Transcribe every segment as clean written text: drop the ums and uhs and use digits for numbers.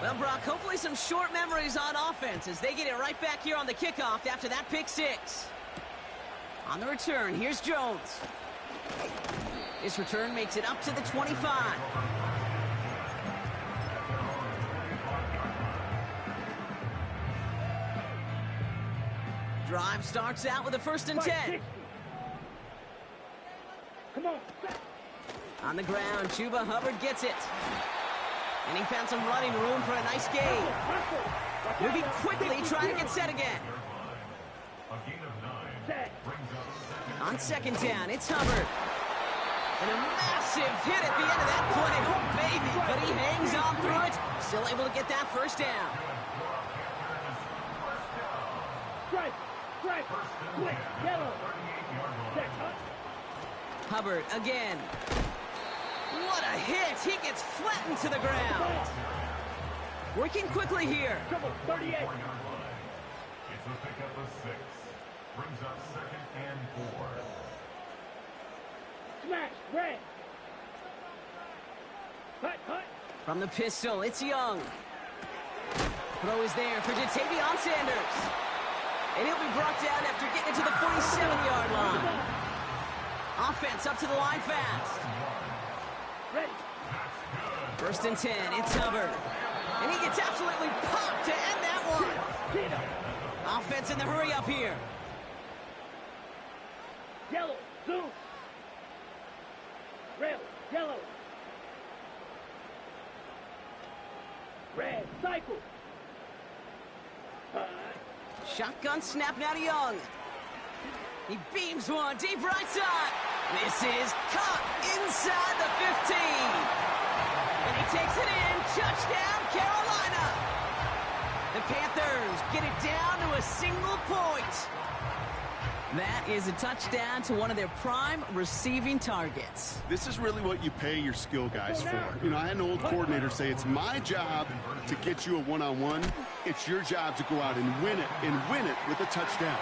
Well, Brock, hopefully some short memories on offense as they get it right back here on the kickoff after that pick six. On the return, here's Jones. This return makes it up to the 25. Drive starts out with a 1st and 10. Come on. On the ground, Chuba Hubbard gets it. And he found some running room for a nice gain. Moving quickly, trying to get set again. On 2nd down, it's Hubbard. And a massive hit at the end of that play. Oh, baby. But he hangs on through it. Still able to get that 1st down. Strike, quick, yellow. Hubbard again. What a hit! He gets flattened to the ground. Working quickly here. Trouble, 38. It's a pickup of 6. Brings up 2nd and 4. Smash, red. Hut. From the pistol, it's Young. Throw is there for Jatavion Sanders. And he'll be brought down after getting to the 47-yard line. Offense up to the line fast. Ready. 1st and 10, it's Hubbard. And he gets absolutely popped to end that one. Offense in the hurry up here. Yellow, zoom. Red, yellow. Red, cycle. Shotgun snap now to Young. He beams one deep right side. This is caught inside the 15. And he takes it in. Touchdown, Carolina. The Panthers get it down to a single point. That is a touchdown to one of their prime receiving targets. This is really what you pay your skill guys for. You know, I had an old coordinator say it's my job to get you a one-on-one. It's your job to go out and win it with a touchdown.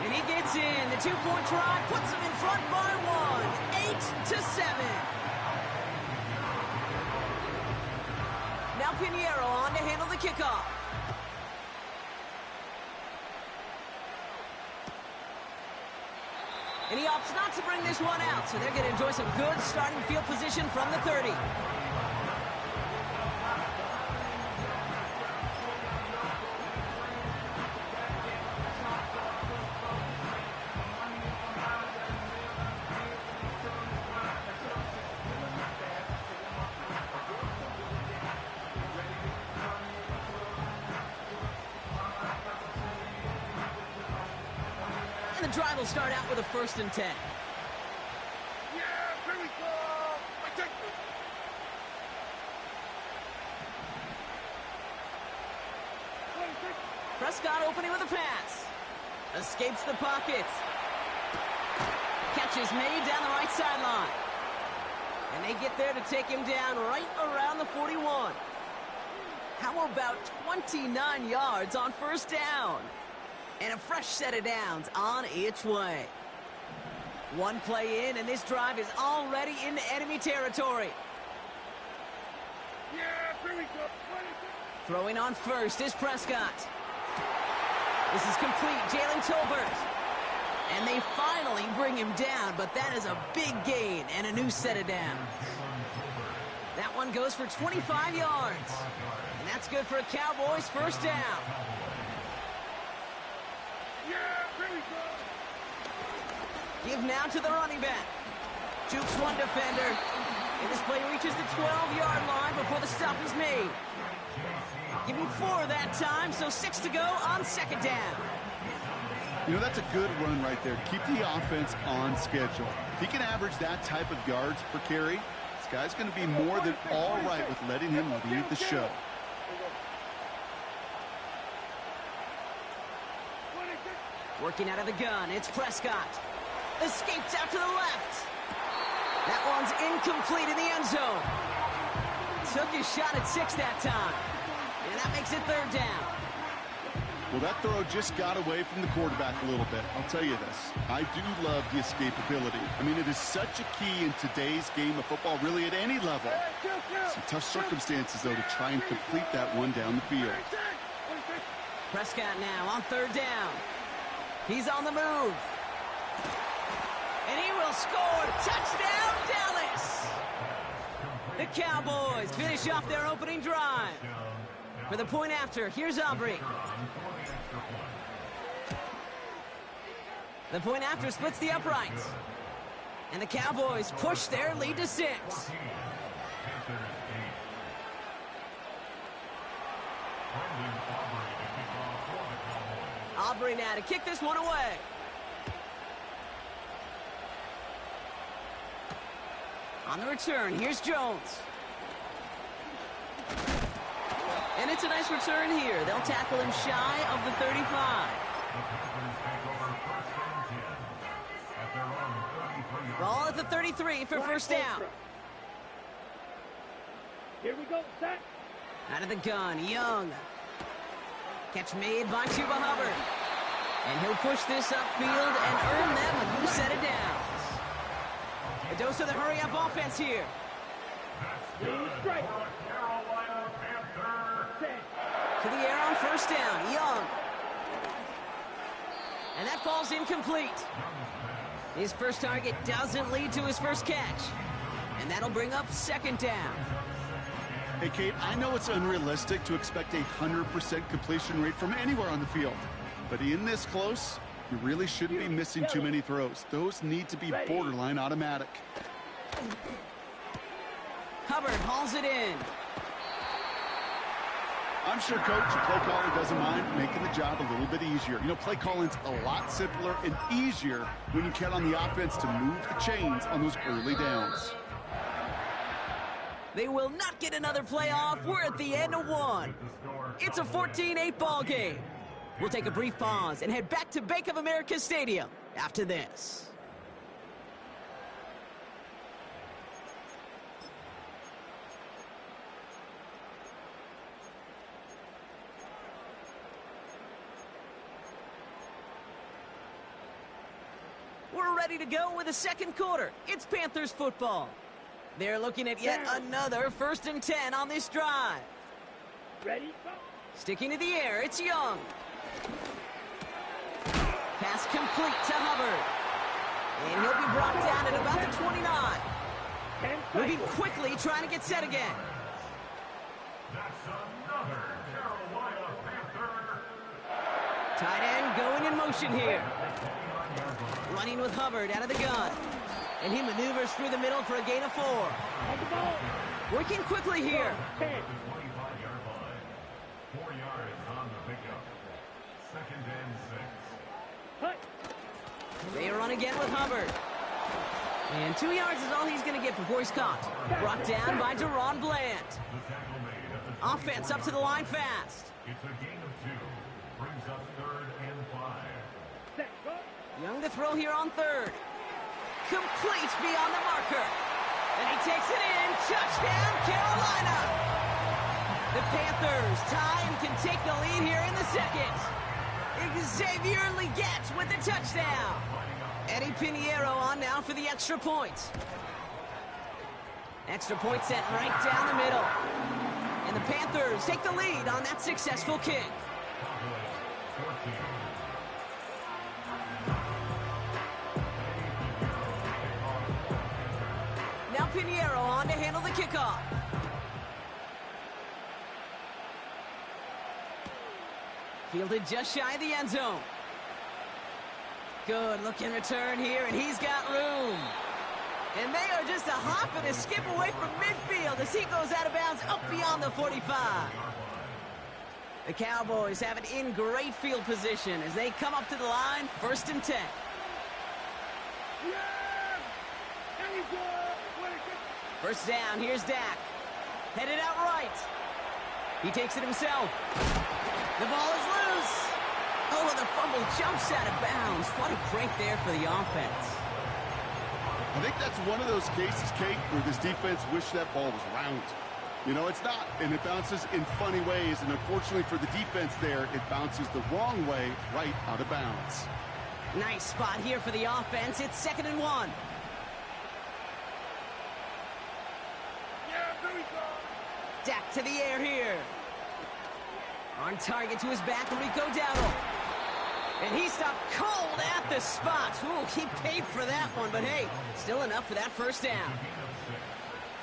And he gets in. The 2-point try puts him in front by 1. 8-7. Now Pinheiro on to handle the kickoff. And he opts not to bring this one out, so they're going to enjoy some good starting field position from the 30. And the drive will start out with a 1st and 10. Yeah, here we go. I take it. Prescott opening with a pass. Escapes the pocket. Catch is made down the right sideline. And they get there to take him down right around the 41. How about 29 yards on 1st down? And a fresh set of downs on its way. One play in, and this drive is already into enemy territory. Yeah, here we go. Throwing on 1st is Prescott. This is complete. Jalen Tolbert. And they finally bring him down, but that is a big gain and a new set of downs. That one goes for 25 yards. And that's good for a Cowboys 1st down. Yeah, here we go. Give now to the running back. Jukes one defender. And this play reaches the 12-yard line before the stop is made. Give him 4 that time, so 6 to go on 2nd down. You know, that's a good run right there. Keep the offense on schedule. If he can average that type of yards per carry, this guy's going to be more than all right with letting him lead the show. Working out of the gun, it's Prescott. Escapes out to the left. That one's incomplete in the end zone. Took his shot at 6 that time. And that makes it 3rd down. Well, that throw just got away from the quarterback a little bit. I'll tell you this. I do love the escapability. I mean, it is such a key in today's game of football, really at any level. Some tough circumstances, though, to try and complete that one down the field. Prescott now on third down. He's on the move. And he will score. Touchdown, Dallas! The Cowboys finish off their opening drive. For the point after, here's Aubrey. The point after splits the uprights. And the Cowboys push their lead to 6. Aubrey now to kick this one away. On the return, here's Jones. And it's a nice return here. They'll tackle him shy of the 35. Ball at the 33 for first down. Here we go, set. Out of the gun, Young. Catch made by Chuba Hubbard. And he'll push this upfield and earn them a new set of downs. A dose of the hurry-up offense here. Straight. To the air on first down, Young. And that falls incomplete. His first target doesn't lead to his first catch. And that'll bring up second down. Hey, Kate, I know it's unrealistic to expect a 100% completion rate from anywhere on the field. But in this close, you really shouldn't be missing too many throws. Those need to be borderline automatic. Hubbard hauls it in. I'm sure Coach, your play caller doesn't mind making the job a little bit easier. You know, play calling's a lot simpler and easier when you count on the offense to move the chains on those early downs. They will not get another play off. We're at the end of one. It's a 14-8 ball game. We'll take a brief pause and head back to Bank of America Stadium after this. We're ready to go with the second quarter. It's Panthers football. They're looking at yet another 1st and 10 on this drive. Ready? Sticking to the air, it's Young. Pass complete to Hubbard. And he'll be brought down at about the 29. Moving quickly, trying to get set again. That's another Carolina Panther. Tight end going in motion here. Running with Hubbard out of the gun. And he maneuvers through the middle for a gain of 4. Working quickly here. 25-yard line. 4 yards on the pickup. 2nd and 6. They run again with Hubbard. And 2 yards is all he's going to get before he's caught. Brought down by Deron Bland. Offense up to the line fast. It's a gain of 2. Brings up 3rd and 5. Young to throw here on 3rd. Complete beyond the marker. And he takes it in. Touchdown, Carolina. The Panthers tie and can take the lead here in the second. Xavier Legette with the touchdown. Eddie Pinheiro on now for the extra point. Extra point set right down the middle. And the Panthers take the lead on that successful kick. Now Pinheiro on to handle the kickoff. Fielded just shy of the end zone. Good looking return here, and he's got room. And they are just a hop and a skip away from midfield as he goes out of bounds up beyond the 45. The Cowboys have it in great field position as they come up to the line, 1st and 10. First down, here's Dak. Headed out right. He takes it himself. The ball is loose. Oh, the fumble jumps out of bounds. What a break there for the offense. I think that's one of those cases, Kate, where this defense wished that ball was round. You know, it's not, and it bounces in funny ways, and unfortunately for the defense there, it bounces the wrong way right out of bounds. Nice spot here for the offense. It's 2nd and 1. Yeah, here we go. Dak to the air here. On target to his back, Rico Dowdle. And he stopped cold at the spot. Ooh, he paid for that one, but hey, still enough for that first down.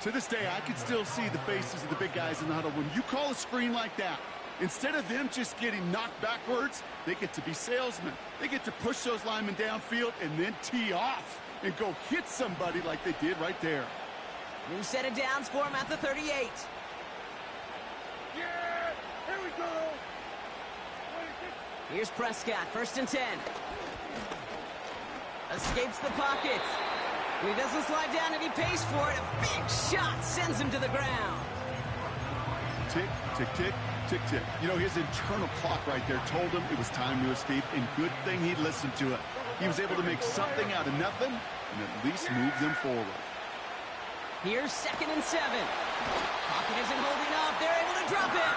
To this day, I can still see the faces of the big guys in the huddle. When you call a screen like that, instead of them just getting knocked backwards, they get to be salesmen. They get to push those linemen downfield and then tee off and go hit somebody like they did right there. New set of downs for him at the 38. Yeah, here we go. Here's Prescott, 1st and 10. Escapes the pocket. He doesn't slide down and he pays for it. A big shot sends him to the ground. Tick, tick, tick, tick, tick. You know, his internal clock right there told him it was time to escape, and good thing he listened to it. He was able to make something out of nothing and at least move them forward. Here's 2nd and 7. Pocket isn't holding up. They're able to drop it.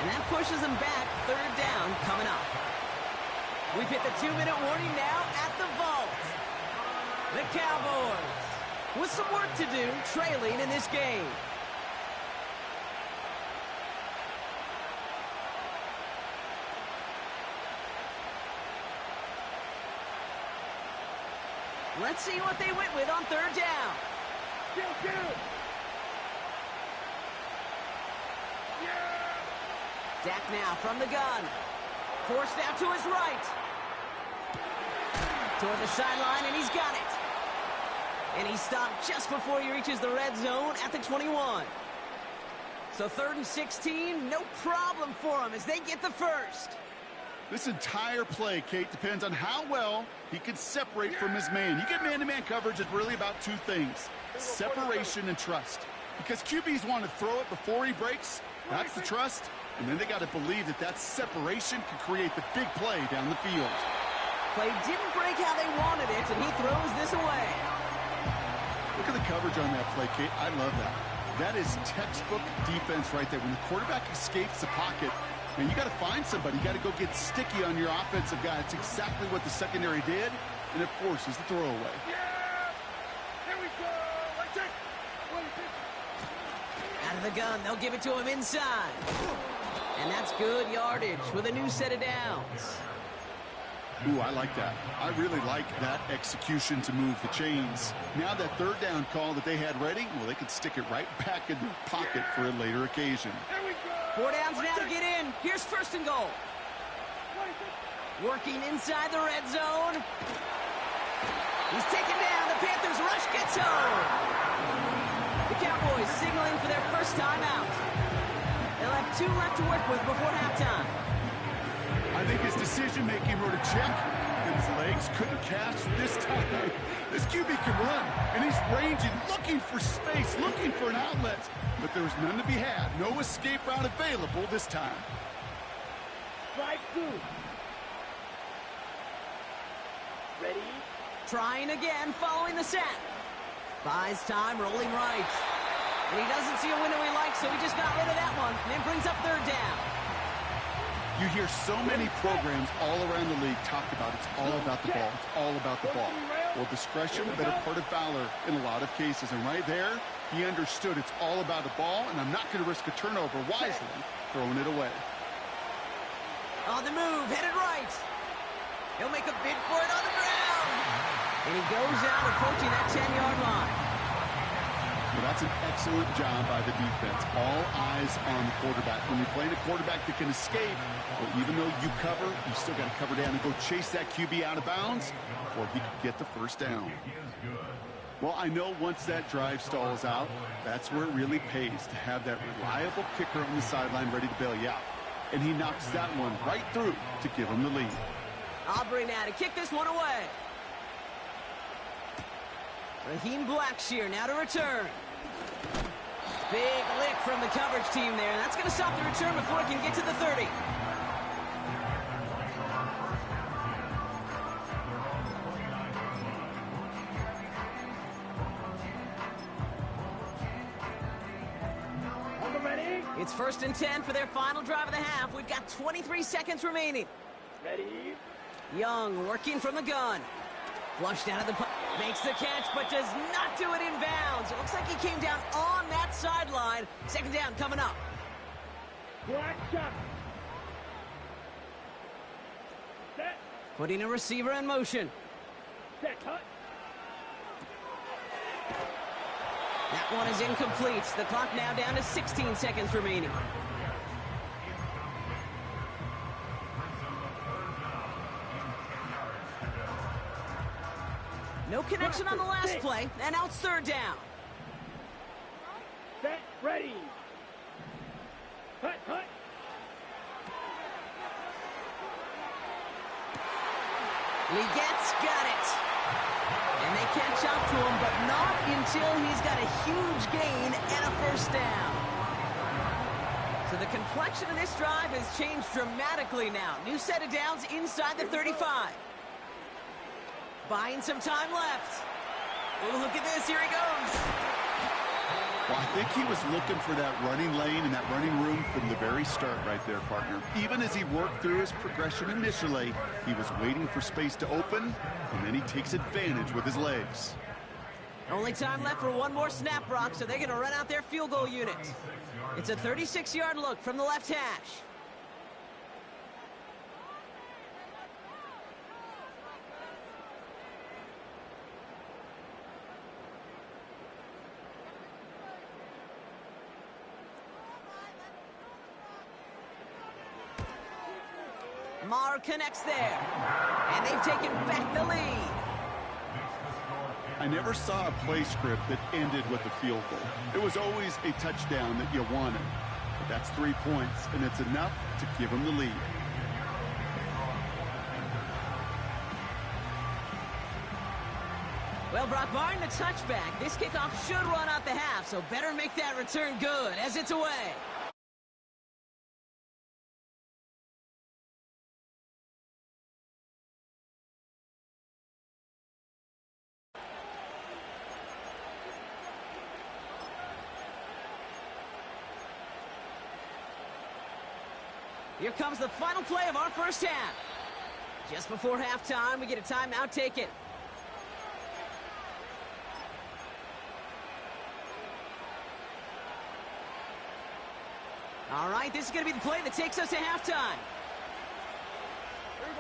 And that pushes them back. 3rd down coming up. We've hit the 2-minute warning now at the vault. The Cowboys with some work to do, trailing in this game. Let's see what they went with on 3rd down. Get it. Yeah. Dak now from the gun. Forced out to his right. Toward the sideline, and he's got it. And he stopped just before he reaches the red zone at the 21. So 3rd and 16, no problem for him as they get the first. This entire play, Kate, depends on how well he can separate from his man. You get man-to-man coverage, it's really about 2 things: separation and trust. Because QBs want to throw it before he breaks. That's the trust. And then they got to believe that that separation can create the big play down the field. Play didn't break how they wanted it, and he throws this away. Look at the coverage on that play, Kate. I love that. That is textbook defense right there. When the quarterback escapes the pocket, man, you got to find somebody. You got to go get sticky on your offensive guy. It's exactly what the secondary did, and it forces the throwaway. Yeah. Here we go. Out of the gun, they'll give it to him inside. And that's good yardage with a new set of downs. Ooh, I like that. I really like that execution to move the chains. Now that 3rd down call that they had ready, well, they could stick it right back in their pocket for a later occasion. Here we go. 4 downs now to get in. Here's 1st and goal. Working inside the red zone. He's taken down. The Panthers rush gets home. The Cowboys signaling for their first time out. They'll have 2 left to work with before halftime. I think his decision-making wrote a check, and his legs couldn't catch this time. This QB can run, and he's ranging, looking for space, looking for an outlet. But there was none to be had. No escape route available this time. Strike 2. Ready? Trying again following the sack. Buys time, rolling right. And he doesn't see a window he likes, so he just got rid of that one. And it brings up 3rd down. You hear so many programs all around the league talk about it's all about the ball. It's all about the ball. Well, discretion, a better part of valor in a lot of cases. And right there, he understood it's all about the ball, and I'm not going to risk a turnover wisely, throwing it away. On the move, headed right. He'll make a bid for it on the ground. And he goes out approaching that 10-yard line. Well, that's an excellent job by the defense. All eyes on the quarterback. When you're playing a quarterback that can escape, well, even though you cover, you still got to cover down and go chase that QB out of bounds before he could get the first down. Well, I know once that drive stalls out, that's where it really pays to have that reliable kicker on the sideline ready to bail you out. And he knocks that one right through to give him the lead. Aubrey now to kick this one away. Raheem Blackshear now to return. Big lick from the coverage team there. That's going to stop the return before it can get to the 30. It's 1st and 10 for their final drive of the half. We've got 23 seconds remaining. Ready? Young working from the gun. Flushed out of the makes the catch, but does not do it in bounds. It looks like he came down on that sideline. 2nd down coming up. Black shot. Set. Putting a receiver in motion. Set. Cut. That one is incomplete. The clock now down to 16 seconds remaining. No connection on the last play, and now it's 3rd down. Set. Ready. Cut. Cut. Legette's got it. And they catch up to him, but not until he's got a huge gain and a 1st down. So the complexion of this drive has changed dramatically now. New set of downs inside the 35. Buying some time left. Oh, look at this. Here he goes. Well, I think he was looking for that running lane and that running room from the very start right there, partner. Even as he worked through his progression initially, he was waiting for space to open, and then he takes advantage with his legs. Only time left for one more snap, Brock, so they're going to run out their field goal unit. It's a 36-yard look from the left hash. Marr connects there, and they've taken back the lead. I never saw a play script that ended with a field goal. It was always a touchdown that you wanted. But that's 3 points, and it's enough to give them the lead. Well, Brock, barring the touchback, this kickoff should run out the half, so better make that return good as it's away. Here comes the final play of our 1st half. Just before halftime, we get a timeout taken. All right, this is going to be the play that takes us to halftime. There you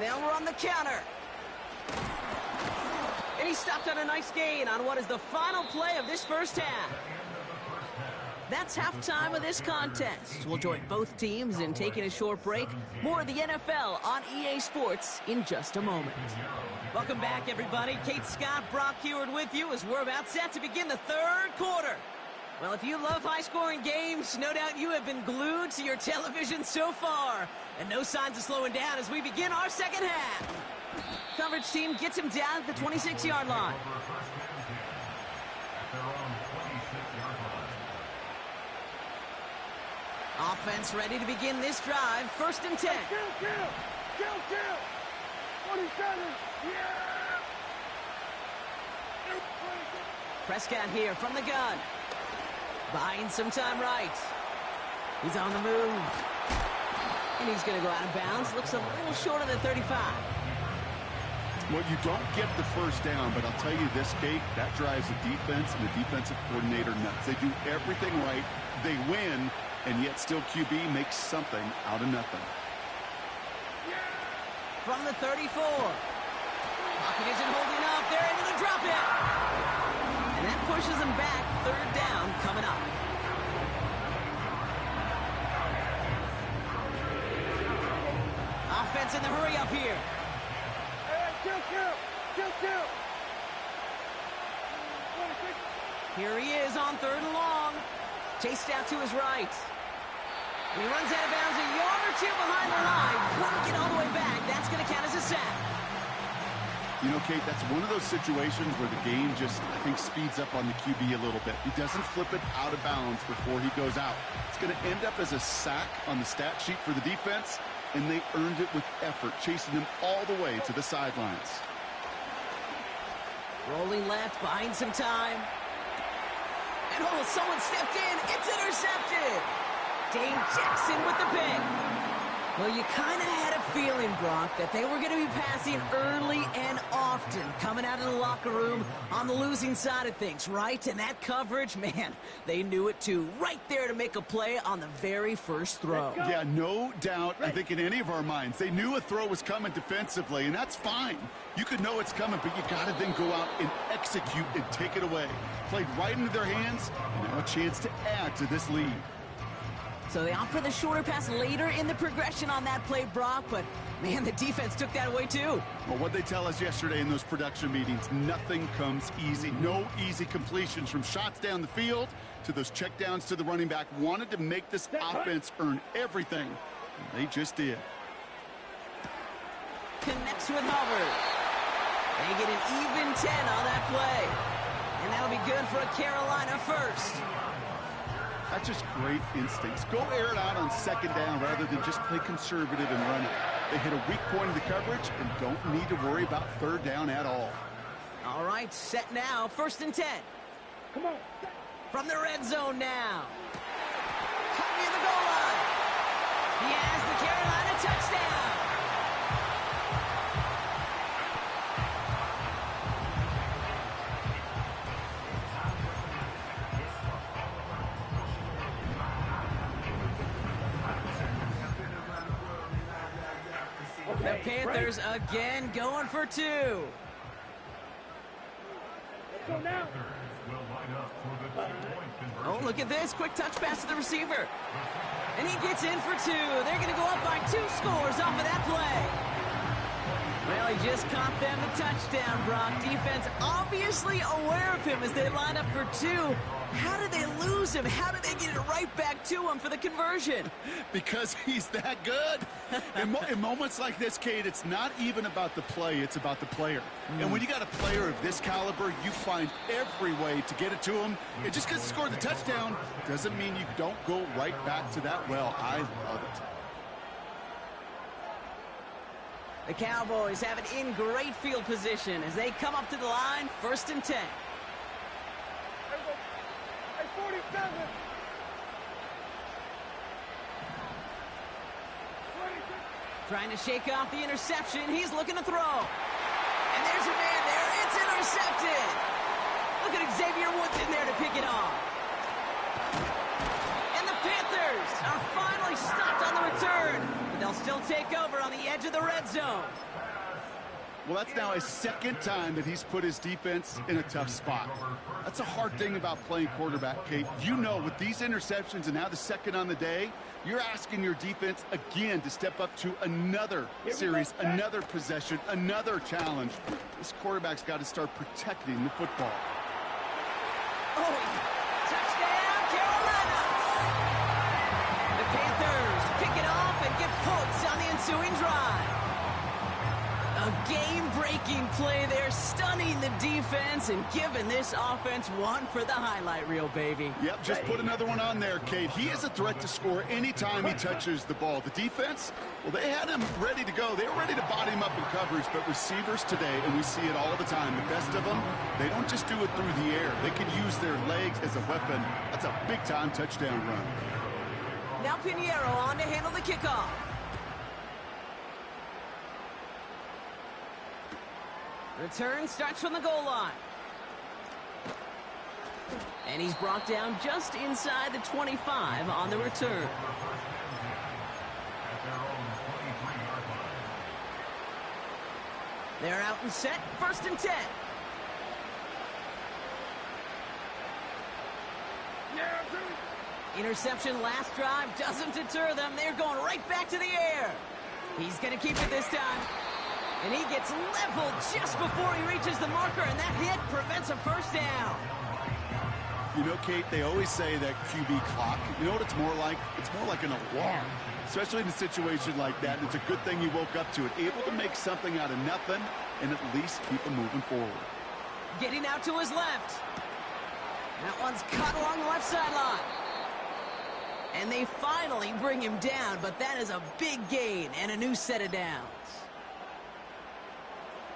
go. Now we're on the counter. And he stopped on a nice gain on what is the final play of this 1st half. That's halftime of this contest. We'll join both teams in taking a short break. More of the NFL on EA Sports in just a moment. Welcome back, everybody. Kate Scott, Brock Heward with you as we're about set to begin the 3rd quarter. Well, if you love high-scoring games, no doubt you have been glued to your television so far. And no signs of slowing down as we begin our 2nd half. Coverage team gets him down at the 26-yard line. Offense ready to begin this drive. 1st and 10. Kill. 27. Yeah. Prescott here from the gun. Buying some time right. He's on the move. And he's going to go out of bounds. Looks a little short of the 35. Well, you don't get the 1st down, but I'll tell you this, Kate, that drives the defense and the defensive coordinator nuts. They do everything right. They win, and yet still QB makes something out of nothing. From the 34. Pocket isn't holding up. They're able to drop it. And that pushes them back. 3rd down coming up. Offense in the hurry up here. Kill. Here he is on 3rd and long. Chased out to his right. And he runs out of bounds a yard or 2 behind the line. Couldn't get all the way back. That's going to count as a sack. You know, Kate, that's one of those situations where the game just, I think, speeds up on the QB a little bit. He doesn't flip it out of bounds before he goes out. It's going to end up as a sack on the stat sheet for the defense, and they earned it with effort, chasing him all the way to the sidelines. Rolling left, buying some time. And oh, someone stepped in. It's intercepted. Dame Jackson with the pick. Well, you kind of had a feeling, Brock, that they were going to be passing early and often, coming out of the locker room on the losing side of things, right? And that coverage, man, they knew it too. Right there to make a play on the very first throw. Yeah, no doubt, I think in any of our minds, they knew a throw was coming defensively, and that's fine. You could know it's coming, but you got to then go out and execute and take it away. Played right into their hands, and now a chance to add to this lead. So they opt for the shorter pass later in the progression on that play, Brock, but, man, the defense took that away, too. Well, what they tell us yesterday in those production meetings, nothing comes easy. No easy completions from shots down the field to those checkdowns to the running back. Wanted to make this offense earn everything, and they just did. Connects with Hubbard. They get an even 10 on that play. And that'll be good for a Carolina first. That's just great instincts. Go air it out on second down rather than just play conservative and run it. They hit a weak point of the coverage and don't need to worry about third down at all. All right, set now. 1st and 10. Come on. From the red zone now. Cutting near the goal line. He has the Carolina touchdown. The Panthers again going for 2. Let's go now. Oh, look at this. Quick touch pass to the receiver. And he gets in for 2. They're going to go up by 2 scores off of that play. Well, he just caught them a touchdown, Brock. Defense obviously aware of him as they line up for 2. How did they lose him? How did they get it right back to him for the conversion? Because he's that good. In moments like this, Kate, it's not even about the play, it's about the player. And when you got a player of this caliber, you find every way to get it to him. And just because he scored the touchdown doesn't mean you don't go right back to that well. I love it. The Cowboys have it in great field position as they come up to the line, 1st and 10. Hey, 47. Trying to shake off the interception. He's looking to throw. And there's a man there. It's intercepted. Look at Xavier Woods in there to pick it off. And the Panthers are finally stopped on the return. But they'll still take over on the edge of the red zone. Well, that's now his 2nd time that he's put his defense in a tough spot. That's a hard thing about playing quarterback, Kate. You know, with these interceptions and now the 2nd on the day, you're asking your defense again to step up to another series, another possession, another challenge. This quarterback's got to start protecting the football. Oh, touchdown, Carolina! The Panthers pick it off and get points on the ensuing drive. A game-breaking play there, stunning the defense and giving this offense one for the highlight reel, baby. Yep, just put another one on there, Kate. He is a threat to score anytime he touches the ball. The defense, well, they had him ready to go. They were ready to body him up in coverage, but receivers today, and we see it all the time, the best of them, they don't just do it through the air. They can use their legs as a weapon. That's a big-time touchdown run. Now Pinheiro on to handle the kickoff. Return starts from the goal line. And he's brought down just inside the 25 on the return. They're out and set, 1st and 10. Interception last drive doesn't deter them. They're going right back to the air. He's going to keep it this time. And he gets leveled just before he reaches the marker, and that hit prevents a first down. You know, Kate, they always say that QB clock, you know what it's more like? It's more like an alarm, especially in a situation like that. And it's a good thing you woke up to it, able to make something out of nothing and at least keep them moving forward. Getting out to his left. That one's cut along the left sideline. And they finally bring him down, but that is a big gain and a new set of downs.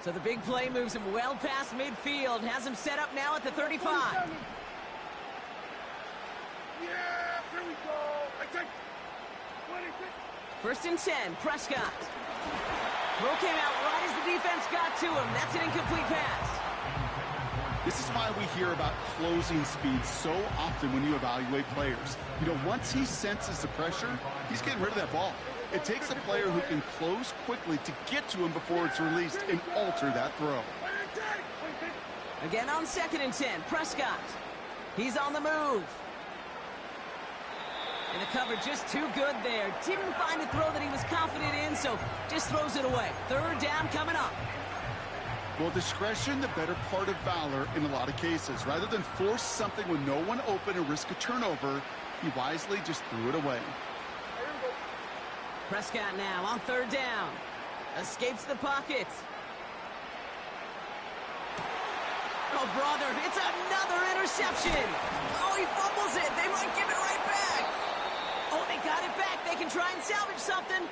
So the big play moves him well past midfield, has him set up now at the 35. Yeah, here we go. I take 26. First and 10, Prescott. Throw came out right as the defense got to him. That's an incomplete pass. This is why we hear about closing speed so often when you evaluate players. You know, once he senses the pressure, he's getting rid of that ball. It takes a player who can close quickly to get to him before it's released and alter that throw. Again on second and 10, Prescott. He's on the move. And the cover just too good there. Didn't find a throw that he was confident in, so just throws it away. Third down coming up. Well, discretion, the better part of valor in a lot of cases. Rather than force something with no one open and risk a turnover, he wisely just threw it away. Prescott now on third down. Escapes the pocket. Oh, brother, it's another interception. Oh, he fumbles it. They might give it right back. Oh, they got it back. They can try and salvage something.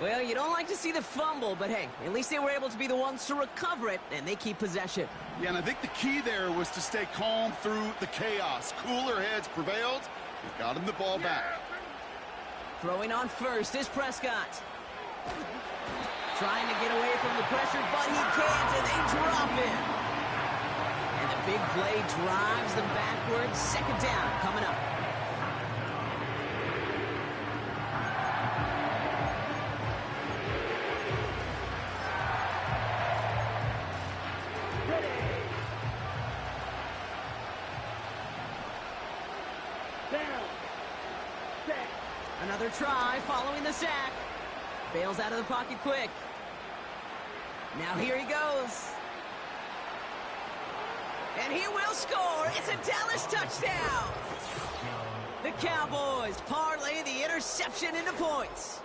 Well, you don't like to see the fumble, but hey, at least they were able to be the ones to recover it, and they keep possession. Yeah, and I think the key there was to stay calm through the chaos. Cooler heads prevailed. They got him the ball back. Throwing on first is Prescott. Trying to get away from the pressure, but he can't, and they drop him. And the big play drives them backwards. Second down coming up. Another try following the sack. Bails out of the pocket quick. Now here he goes. And he will score. It's a Dallas touchdown. The Cowboys parlay the interception into points.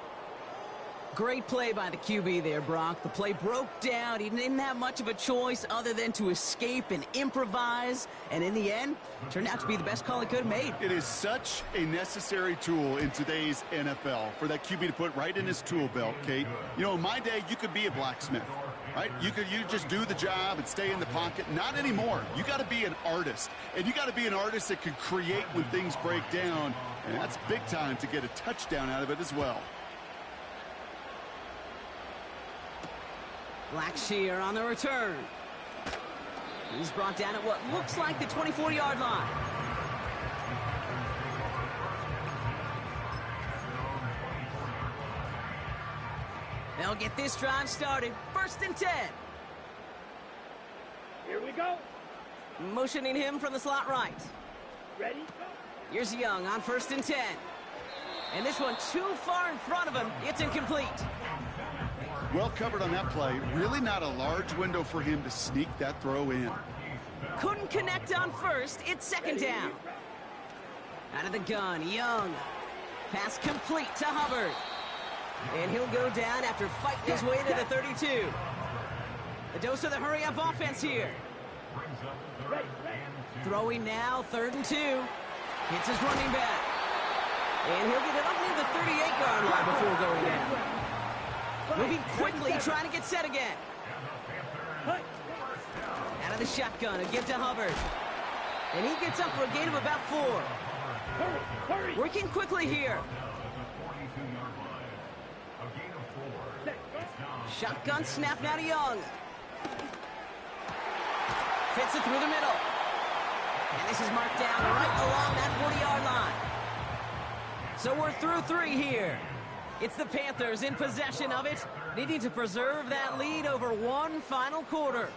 Great play by the QB there, Brock. The play broke down. He didn't have much of a choice other than to escape and improvise. And in the end, turned out to be the best call he could have made. It is such a necessary tool in today's NFL for that QB to put right in his tool belt, Kate. You know, in my day, you could be a blacksmith, right? You just do the job and stay in the pocket. Not anymore. You got to be an artist. And you got to be an artist that can create when things break down. And that's big time to get a touchdown out of it as well. Blackshear on the return. He's brought down at what looks like the 24-yard line. They'll get this drive started. First and 10. Here we go. Motioning him from the slot right. Ready? Go. Here's Young on first and 10. And this one too far in front of him. It's incomplete. Well covered on that play. Really not a large window for him to sneak that throw in. Couldn't connect on first. It's second down. Out of the gun, Young. Pass complete to Hubbard. And he'll go down after fighting his way to the 32. A dose of the hurry-up offense here. Throwing now, third and 2. Hits his running back. And he'll get it up near the 38-yard line before going down. Moving quickly, trying to get set again. Out of the shotgun, a give to Hubbard. And he gets up for a gain of about 4. Working quickly here. Shotgun snap now to Young. Fits it through the middle. And this is marked down right along that 40-yard line. So we're through 3 here. It's the Panthers in possession of it, needing to preserve that lead over one final quarter.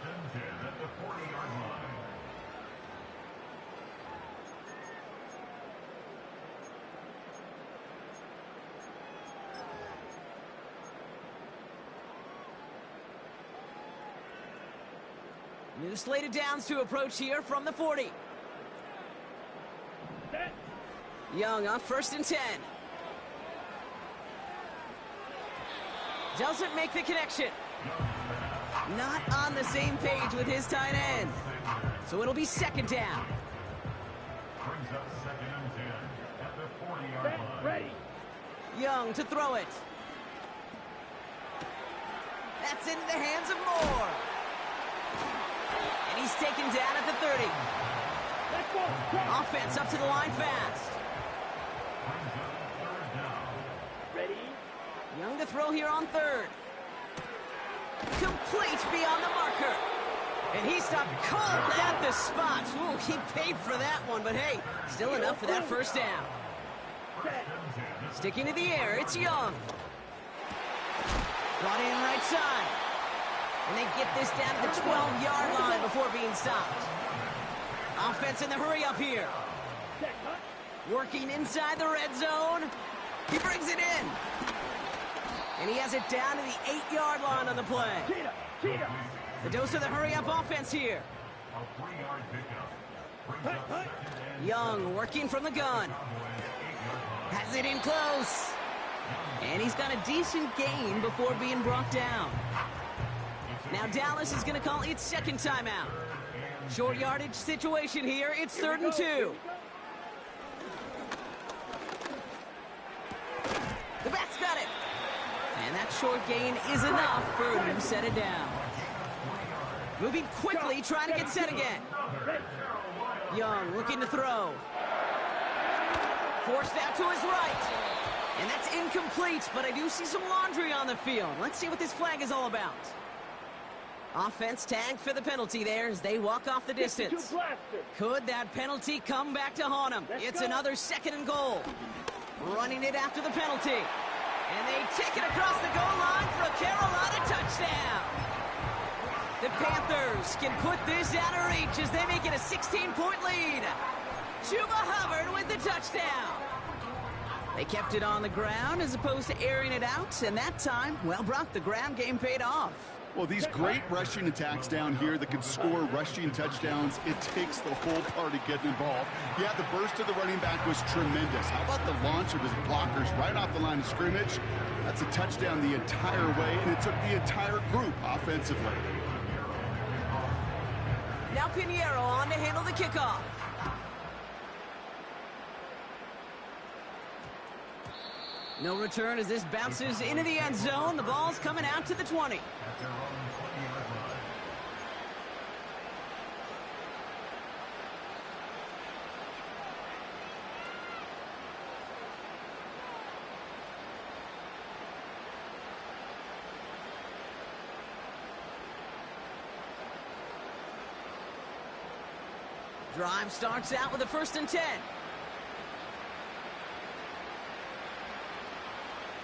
New slate of downs to approach here from the 40. Young on first and 10. Doesn't make the connection. Not on the same page with his tight end. So it'll be second down. Brings up second and 10 at the 40-yard line. Ready. Young to throw it. That's into the hands of Moore. And he's taken down at the 30. Let's go. Offense up to the line fast. Ready? Young to throw here on third. Complete beyond the marker. And he stopped cold at the spot. Ooh, he paid for that one, but hey, still enough for that first down. Sticking to the air, it's Young. Brought in right side. And they get this down to the 12-yard line before being stopped. Offense in the hurry up here. Working inside the red zone. He brings it in. And he has it down to the 8-yard line on the play. The dose of the hurry-up offense here. Young working from the gun. Has it in close. And he's got a decent gain before being brought down. Now Dallas is going to call its second timeout. Short yardage situation here. It's 3rd and 2. The back's got it. And that short gain is enough for him to set it down. Moving quickly, trying to get set again. Young looking to throw. Forced out to his right. And that's incomplete, but I do see some laundry on the field. Let's see what this flag is all about. Offense tagged for the penalty there as they walk off the distance. Could that penalty come back to haunt him? It's another 2nd and goal. Running it after the penalty. And they take it across the goal line for a Carolina touchdown. The Panthers can put this out of reach as they make it a 16-point lead. Chuba Hubbard with the touchdown. They kept it on the ground as opposed to airing it out, and that time, well, Brock, the ground game paid off. Well, these great rushing attacks down here that can score rushing touchdowns, it takes the whole party getting involved. Yeah, the burst of the running back was tremendous. How about the launch of his blockers right off the line of scrimmage? That's a touchdown the entire way, and it took the entire group offensively. Now Pinheiro on to handle the kickoff. No return as this bounces into the end zone. The ball's coming out to the 20. Drive starts out with a 1st and 10.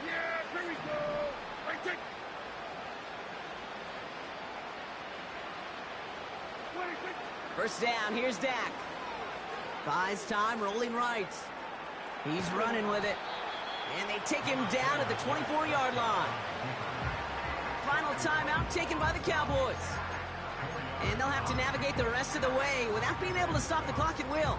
Yeah, here we go. Right, take. 20. First down, here's Dak. Buys time, rolling right. He's running with it. And they take him down at the 24-yard line. Final timeout taken by the Cowboys. And they'll have to navigate the rest of the way without being able to stop the clock at will.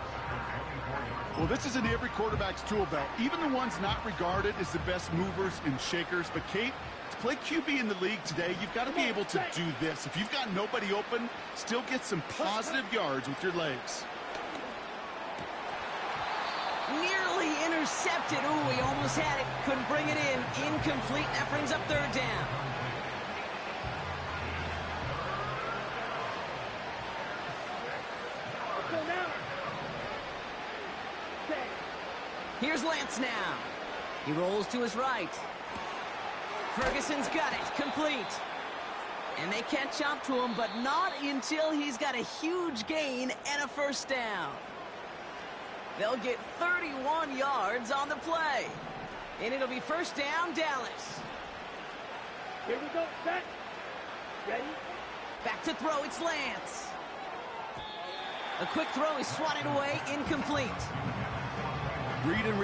Well, this is in every quarterback's tool belt, even the ones not regarded as the best movers and shakers. But, Kate, to play QB in the league today, you've got to be able to do this. If you've got nobody open, still get some positive yards with your legs. Nearly intercepted. Ooh, he almost had it. Couldn't bring it in. Incomplete. That brings up 3rd down. Here's Lance now. He rolls to his right. Ferguson's got it. Complete. And they catch up to him, but not until he's got a huge gain and a 1st down. They'll get 31 yards on the play. And it'll be 1st down, Dallas. Here we go, set. Ready? Back to throw, it's Lance. A quick throw is swatted away, incomplete. Read and